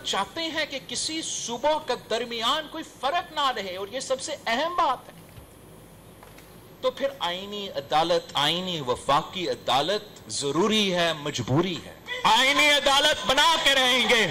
चाहते हैं कि किसी सूबों के दरमियान कोई फर्क ना रहे, और ये सबसे अहम बात है, तो फिर आईनी अदालत, आईनी वफाकी अदालत जरूरी है, मजबूरी है। आईनी अदालत बना के रहेंगे।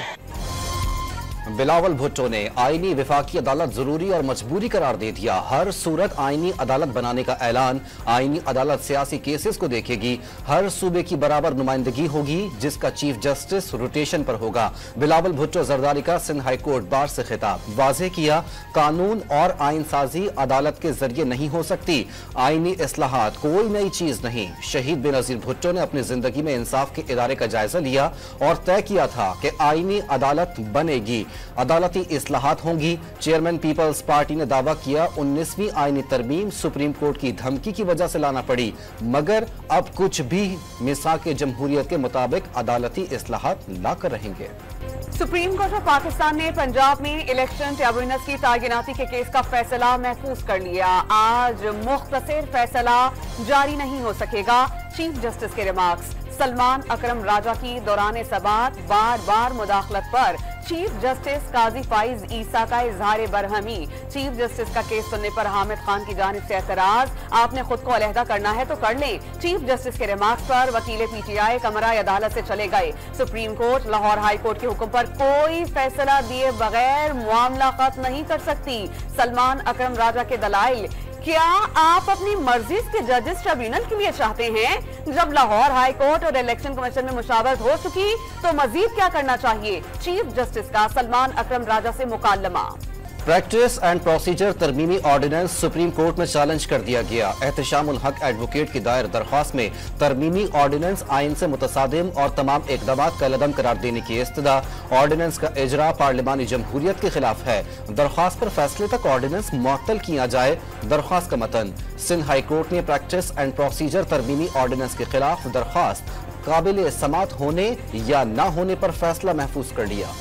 बिलावल भुट्टो ने आईनी विफाकी अदालत जरूरी और मजबूरी करार दे दिया। हर सूरत आईनी अदालत बनाने का ऐलान। आईनी अदालत सियासी केसेस को देखेगी, हर सूबे की बराबर नुमाइंदगी होगी, जिसका चीफ जस्टिस रोटेशन पर होगा। बिलावल भुट्टो जरदारी का सिंध हाई कोर्ट बार से खिताब। वाज़ेह किया, कानून और आइन साजी अदालत के जरिए नहीं हो सकती। आईनी इस्लाहात कोई नई चीज नहीं। शहीद बेनजीर भुट्टो ने अपनी जिंदगी में इंसाफ के इदारे का जायजा लिया और तय किया था कि आईनी अदालत बनेगी, अदालती इस्लाहात होंगी। चेयरमैन पीपल्स पार्टी ने दावा किया 19वीं आईनी तरमीम सुप्रीम कोर्ट की धमकी की वजह से लाना पड़ी, मगर अब कुछ भी मिसाक जमहूरियत के मुताबिक अदालती इस्लाहात लाकर रहेंगे। सुप्रीम कोर्ट ऑफ पाकिस्तान ने पंजाब में इलेक्शन ट्रिब्यूनल्स की तैनाती के केस का फैसला महफूज कर लिया। आज मुख्तसर फैसला जारी नहीं हो सकेगा। चीफ जस्टिस के रिमार्क्स। सलमान अकरम राजा की दौरान सबात बार बार मुदाखलत पर चीफ जस्टिस काजी फाइज ईसा का इजहार बरहमी। चीफ जस्टिस का केस सुनने पर हामिद खान की जानिब से एतराज। आपने खुद को अलहदा करना है तो कर लें। चीफ जस्टिस के रिमार्क्स पर वकील पीटीआई कमरा अदालत से चले गए। Supreme court Lahore high court के हुक्म पर कोई फैसला दिए बगैर मामला खत्म नहीं कर सकती। सलमान अकरम राजा के दलाइल। क्या आप अपनी मर्जी के जजेस ट्रिब्यूनल के लिए चाहते हैं? जब लाहौर हाई कोर्ट और इलेक्शन कमीशन में मुशावरत हो चुकी तो मजीद क्या करना चाहिए? चीफ जस्टिस का सलमान अकरम राजा से मुकालमा। प्रैक्टिस एंड प्रोसीजर तरमीमी ऑर्डिनेंस सुप्रीम कोर्ट में चैलेंज कर दिया गया। एहतशामुल हक एडवोकेट की दायर दरख्वास्त में तरमीमी ऑर्डिनेंस आइन से मुतसादिम और तमाम इकदामात का लदम करार देने की इस्तदा। ऑर्डिनेंस का इजरा पार्लिमानी जमहूरियत के खिलाफ है। दरख्वास्त पर फैसले तक ऑर्डिनेंस मुअत्तल किया जाए। दरख्वास्त का मतन। सिंध हाई कोर्ट ने प्रैक्टिस एंड प्रोसीजर तरमीमी ऑर्डिनेंस के खिलाफ दरख्वास्त काबिल समात होने या न होने पर फैसला महफूज कर लिया।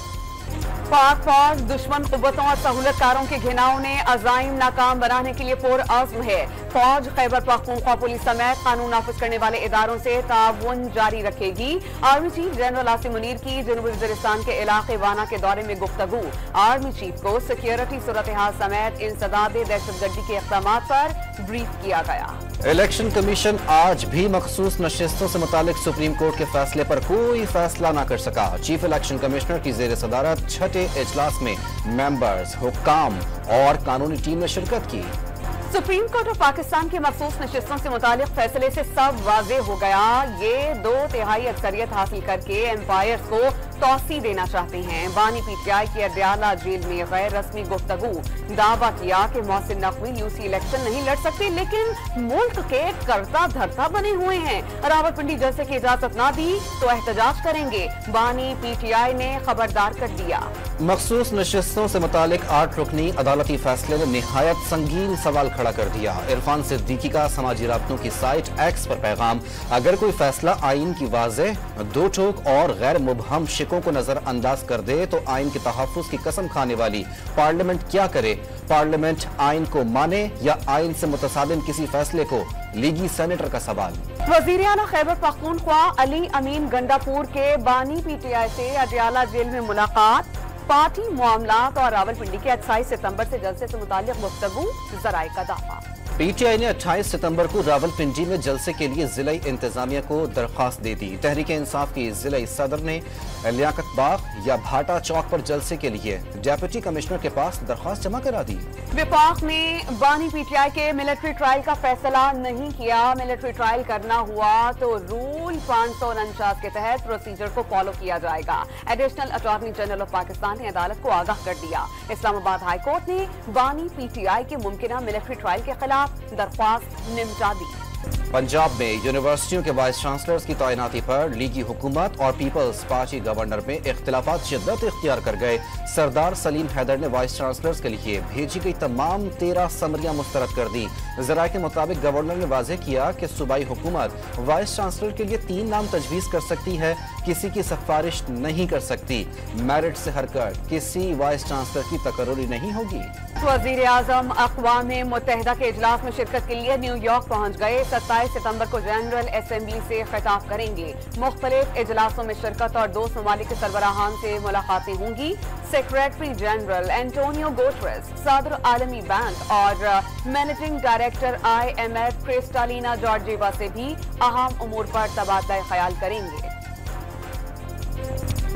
पाक फौज दुश्मन कुव्वतों और सहूलतकारों के घिनाव ने अज़ाइम नाकाम बनाने के लिए पुरअज़्म है। फौज खैबर पख्तूनख्वा पुलिस समेत कानून नाफिज करने वाले इदारों से ताउन जारी रखेगी। Army chief general Asim Munir की जनूबी वज़ीरिस्तान के इलाके वाना के दौरे में गुफ्तगू। आर्मी चीफ को सिक्योरिटी सूरत हाल समेत इंसदाद दहशतगर्दी के इक़दाम पर ब्रीफ किया गया। इलेक्शन कमीशन आज भी मखसूस नशिस्तों से मुतालिक सुप्रीम कोर्ट के फैसले पर कोई फैसला न कर सका। चीफ इलेक्शन कमिश्नर की जेर सदारत छठे इजलास में मेंबर्स, हुक्काम और कानूनी टीम ने शिरकत की। सुप्रीम कोर्ट ऑफ पाकिस्तान के मखसूस नशिस्तों से मुतालिक फैसले से सब वाज़ेह हो गया। ये 2/3 अक्सरियत हासिल करके एम्पायर्स को तौसी देना चाहते हैं। बानी पीटीआई की अडयाला जेल में गैर रस्मी गुफ्तगू। दावा किया कि मोहसिन नकवी यूसी इलेक्शन नहीं लड़ सकते, लेकिन मुल्क के कर्ता धर्ता बने हुए हैं। रावलपिंडी जैसे की इजाजत ना दी तो एहतजाज करेंगे। बानी पीटीआई ने खबरदार कर दिया। मखसूस नशिस्तों से मुतालिक 8 रुकनी अदालती फैसले ने निहायत संगीन सवाल खड़ा कर दिया। इरफान सिद्दीकी का समाजी राब्तों की साइट एक्स पर पैगाम। अगर कोई फैसला आइन की वाज़ेह, दो टोक और गैर मुबहम शिकों को नजरअंदाज कर दे तो आइन के तहफ़्फ़ुज़ की कसम खाने वाली पार्लियामेंट क्या करे? पार्लियामेंट आइन को माने या आइन से मुतसादिम किसी फैसले को? लीगी सेनेटर का सवाल। वज़ीर आला खैबर पख्तूनख्वा अली अमीन गंडापुर के बानी पीटीआई से अडयाला जेल में मुलाकात। पार्टी मामलात और रावलपिंडी के 28 सितंबर से जलसे से मुताल्लिक़ गुफ्तगू। ज़राए का दावा। पीटीआई ने 28 सितंबर को रावलपिंडी में जलसे के लिए जिला इंतजामिया को दरख्वास्त दे दी। तहरीक इंसाफ की जिला सदर ने लियाकत बाग या भाटा चौक पर जलसे के लिए डेप्यूटी कमिश्नर के पास दरख्वास्त जमा करा दी। विफाक ने बानी पीटीआई के मिलिट्री ट्रायल का फैसला नहीं किया। मिलिट्री ट्रायल करना हुआ तो रूल 549 के तहत प्रोसीजर को फॉलो किया जाएगा। Additional attorney general of Pakistan ने अदालत को आगाह कर दिया। इस्लामाबाद हाई कोर्ट ने बानी पीटीआई के मुमकिना मिलिट्री ट्रायल के खिलाफ दरख्वास्त निमटा दी। पंजाब में यूनिवर्सिटियों के वाइस चांसलर्स की तैनाती पर लीगी हुकूमत और पीपल्स पार्टी गवर्नर में इख्तिलाफात शिद्दत इख्तियार कर गए। सरदार सलीम हैदर ने वाइस चांसलर्स के लिए भेजी गई तमाम 13 समरियां मुस्तरद कर दी। ज़राए के मुताबिक गवर्नर ने वाज़ेह किया कि सूबाई हुकूमत वाइस चांसलर के लिए 3 नाम तजवीज़ कर सकती है, किसी की सिफारिश नहीं कर सकती। मेरिट से हरकत किसी वाइस चांसलर की तकर्रुरी नहीं होगी। वज़ीर आज़म अक़वाम मुत्तहिदा के इजलास में शिरकत के लिए न्यूयॉर्क पहुंच गए। 27 27 सितंबर को जनरल असेंबली से खिताब करेंगे। मुख्तलिफ इजलासों में शिरकत और दोस्त ममालिक के सरबराहान से मुलाकातें होंगी। सेक्रेटरी जनरल एंटोनियो गुटेरेस, सदर आलमी बैंक और managing director IMF Kristalina Georgieva से भी अहम उमूर पर तबादला ख्याल करेंगे।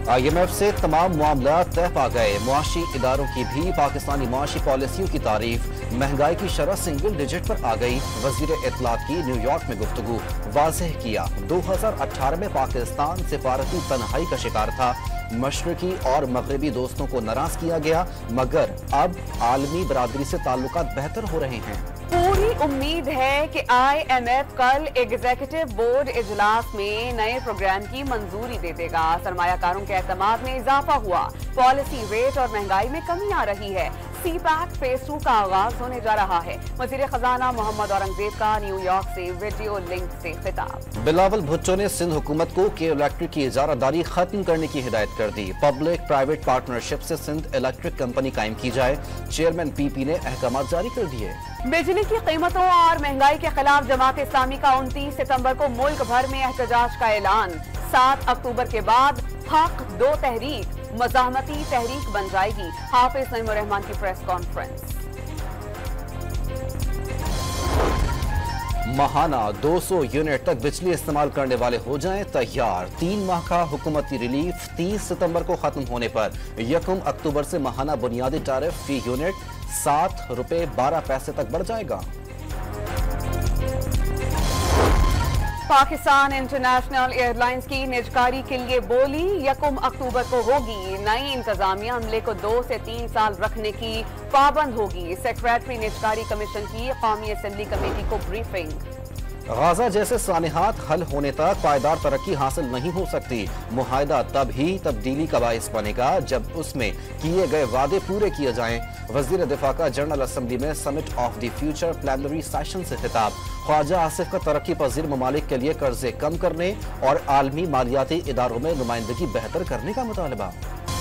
IMF से तमाम मामला तय पा गए। मुआशी इदारों की भी पाकिस्तानी मुआशी पॉलिसियों की तारीफ। महंगाई की शरह सिंगल डिजिट पर आ गई। वजीर इत्तलात की न्यूयॉर्क में गुफ्तगू। वाज़ेह किया 2018 में पाकिस्तान सिफारती तन्हाई का शिकार था। मशरकी और मगरबी दोस्तों को नाराज किया गया, मगर अब आलमी बरादरी से ताल्लुकात बेहतर हो रहे हैं। पूरी उम्मीद है कि IMF कल एग्जीक्यूटिव बोर्ड इजलास में नए प्रोग्राम की मंजूरी दे देगा। सरमायाकारों के एतमाद में इजाफा हुआ। पॉलिसी रेट और महंगाई में कमी आ रही है। CPAC फेज 2 का आगाज होने जा रहा है। वजीर खजाना मोहम्मद औरंगजेब का न्यूयॉर्क से वीडियो लिंक से खिताब। बिलावल भुट्टो ने सिंध हुकूमत को के इलेक्ट्रिक की इजारादारी खत्म करने की हिदायत कर दी। पब्लिक प्राइवेट पार्टनरशिप से सिंध इलेक्ट्रिक कंपनी कायम की जाए। चेयरमैन PP ने अहकाम जारी कर दिए। बिजली की कीमतों और महंगाई के खिलाफ जमात इस्लामी का 29 सितंबर को मुल्क भर में एहतजाज का ऐलान। 7 अक्टूबर के बाद हक 2 तहरीक मज़ाहमती तहरीक बन जाएगी। हाफिज नईमुर रहमान की प्रेस कॉन्फ्रेंस। माहाना 200 यूनिट तक बिजली इस्तेमाल करने वाले हो जाएं तैयार। 3 माह का हुकूमती रिलीफ 30 सितंबर को खत्म होने पर 1 अक्टूबर से माहाना बुनियादी टैरिफ फी यूनिट ₹7.12 तक बढ़ जाएगा। पाकिस्तान इंटरनेशनल एयरलाइंस की निजकारी के लिए बोली 1 अक्टूबर को होगी। नई इंतजामिया अमले को 2 से 3 साल रखने की पाबंद होगी। सेक्रेटरी निजकारी कमीशन की कौमी असेंबली कमेटी को ब्रीफिंग। गाजा जैसे सानिहात हल होने तक पायदार तरक्की हासिल नहीं हो सकती। मुआहिदा तब ही तब्दीली का बाइस बनेगा जब उसमें किए गए वादे पूरे किए जाएं। वजीर दिफा का जनरल असेंबली में summit of the future plenary session से खिताब। ख्वाजा आसिफ का तरक्की पजीर ममालिक के लिए कर्जे कम करने और आलमी मालियाती इदारों में नुमाइंदगी बेहतर करने का मुतालबा।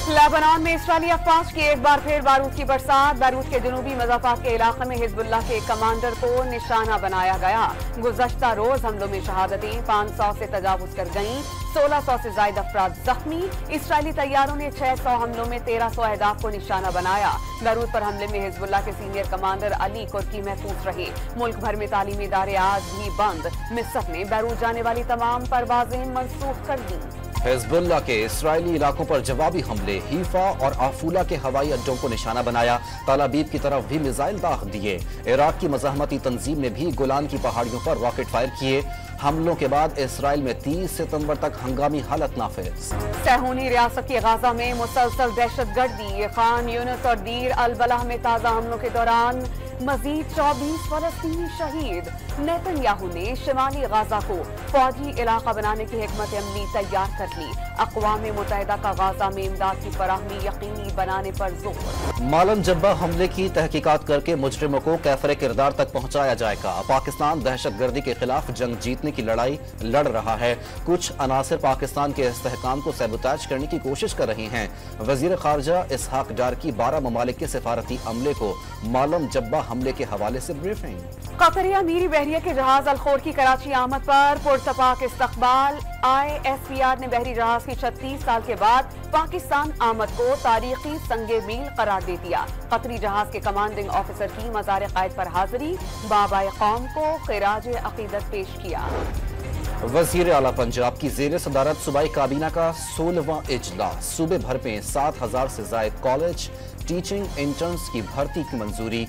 लेबनान में इस्राईली अफवाज की एक बार फिर बारूद की बरसात। बैरूत के जनूबी मज़ाफ़ात के इलाके में हिजबुल्लाह के कमांडर को निशाना बनाया गया। गुज़श्ता रोज हमलों में शहादतें 500 से तजावुज कर गईं। 1600 से ज्यादा अफराद जख्मी। इस्राईली तैयारों ने 600 हमलों में 1300 अहदाफ को निशाना बनाया। बैरूत पर हमले में हिजबुल्लाह के सीनियर कमांडर अली कुर्की महफूज रहे। मुल्क भर में तालीमी इदारे आज भी बंद। मिस्र ने बैरूत जाने वाली तमाम परवाजें मनसूख कर दी। हिजबुल्लाह के इस्राईली इलाकों पर जवाबी हमले। हीफा और आफूला के हवाई अड्डों को निशाना बनाया। तलाबीब की तरफ भी मिसाइल दाग दिए। इराक की मज़ाहमती तंजीम ने भी गोलान की पहाड़ियों पर रॉकेट फायर किए। हमलों के बाद इसराइल में 30 सितंबर तक हंगामी हालत नाफिज। सहूनी रियासत की गाजा में मुसलसल दहशतगर्दी। खान यूनिस और दीर अल बलाह में ताजा हमलों के दौरान मजीद 24 फलस्तीनी शहीद। नेतन्याहू ने शिमाली गाजा को फौजी इलाका बनाने की हिकमत अमली तैयार कर ली। अक़वाम मुत्तहिदा का गाजा में इमदाद की फराहमी यकीनी बनाने पर जोर। मालम जब्बा हमले की तहकीकात करके मुजरिमों को कैफरे किरदार तक पहुंचाया जाएगा। पाकिस्तान दहशतगर्दी के खिलाफ जंग जीतने की लड़ाई लड़ रहा है। कुछ अनासिर पाकिस्तान के इस्तेहकाम को सैबोताज करने की कोशिश कर रहे हैं। वजीर खारजा इसहाक डार की 12 ममालिक के सिफारती अमले को मालम जब्बा हमले के हवाले से ब्रीफिंग। कतरी अमीरी बहरिया के जहाज अलखोर की कराची आमद पर पुरतपाक इस्तकबाल। ISPR ने बहरी जहाज की 36 साल के बाद पाकिस्तान आमद को तारीखी संगे मील करार दे दिया। कतरी जहाज के कमांडिंग ऑफिसर की मज़ार क़ायद पर हाजिरी। बाबाए कौम को खिराज अकीदत पेश किया। वजीर आला पंजाब की ज़ेर सदारत सूबाई काबीना का 16वां इजलास। सूबे भर में 7000 से ज़ायद कॉलेज टीचिंग इंटर्न्स की भर्ती की मंजूरी।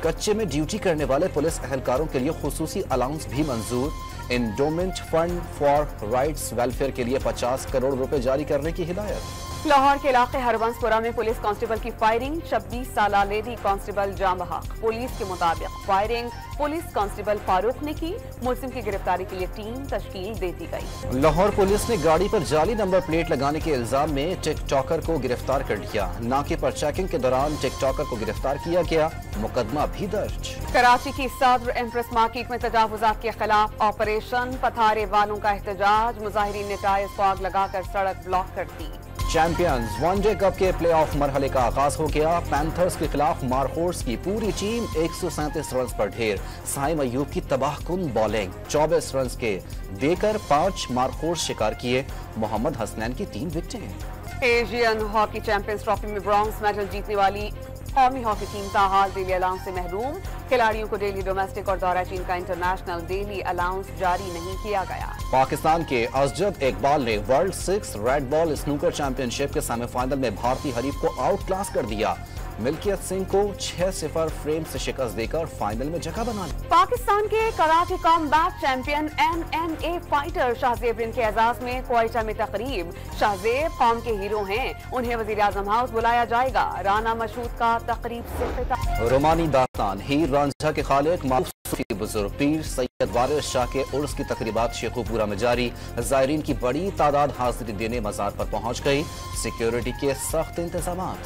कच्चे में ड्यूटी करने वाले पुलिस अहलकारों के लिए खुसूसी अलाउंस भी मंजूर। Endowment fund for rights welfare के लिए 50 करोड़ रुपए जारी करने की हिदायत। लाहौर के इलाके हरबंसपुरा में पुलिस कांस्टेबल की फायरिंग। 26 साला लेडी कांस्टेबल जाम हक। पुलिस के मुताबिक फायरिंग पुलिस कांस्टेबल फारूक ने की। मुलजिम की गिरफ्तारी के लिए टीम तश्कील दे दी गई। लाहौर पुलिस ने गाड़ी पर जाली नंबर प्लेट लगाने के इल्जाम में टिकटॉकर को गिरफ्तार कर लिया। नाके पर चेकिंग के दौरान टिकटॉकर को गिरफ्तार किया गया। मुकदमा भी दर्ज। कराची की सदर एम्प्रेस मार्केट में तजावुजात के खिलाफ ऑपरेशन। पथारे वालों का एहतजाज। मुजाहिरीन ने टायर फॉग लगाकर सड़क ब्लॉक कर दी। चैंपियंस वनडे कप के प्लेऑफ मरहले का आगाज हो गया। पैंथर्स के खिलाफ मारकोर्स की पूरी टीम 137 रन पर ढेर। साइम अयूब की तबाहकुन बॉलिंग, 24 रन के देकर 5 मारकोर्स शिकार किए। मोहम्मद हसनैन की 3 विकेटें। एशियन हॉकी चैंपियंस ट्रॉफी में ब्रॉन्ज मेडल जीतने वाली कौमी हॉकी टीम ताहाल डेली अलाउंस से महरूम। खिलाड़ियों को डेली डोमेस्टिक और दौरा चीन का इंटरनेशनल डेली अलाउंस जारी नहीं किया गया। पाकिस्तान के असजद इकबाल ने world 6 red ball snooker championship के सेमीफाइनल में भारतीय हरीफ को आउट क्लास कर दिया। मिल्कियत सिंह को 6-0 फ्रेम से शिकस्त देकर फाइनल में जगह बना ली। पाकिस्तान के karate combat champion MMA fighter Shahzeb के एजाज में क्वेटा में तकरीब। शाहजेब कौम के हीरो हैं, उन्हें वजीर आजम हाउस बुलाया जाएगा। राना मशहूद का तकरीब से खिताब। रोमानी दास्तान हीर रांझा के खालिक सूफी बुजुर्ग पीर सैयद वारिस शाह के उर्स की तकरीबात शेखुपुरा में जारी। जायरीन की बड़ी तादाद हाजिरी देने मजार पर पहुंच गई। सिक्योरिटी के सख्त इंतजाम।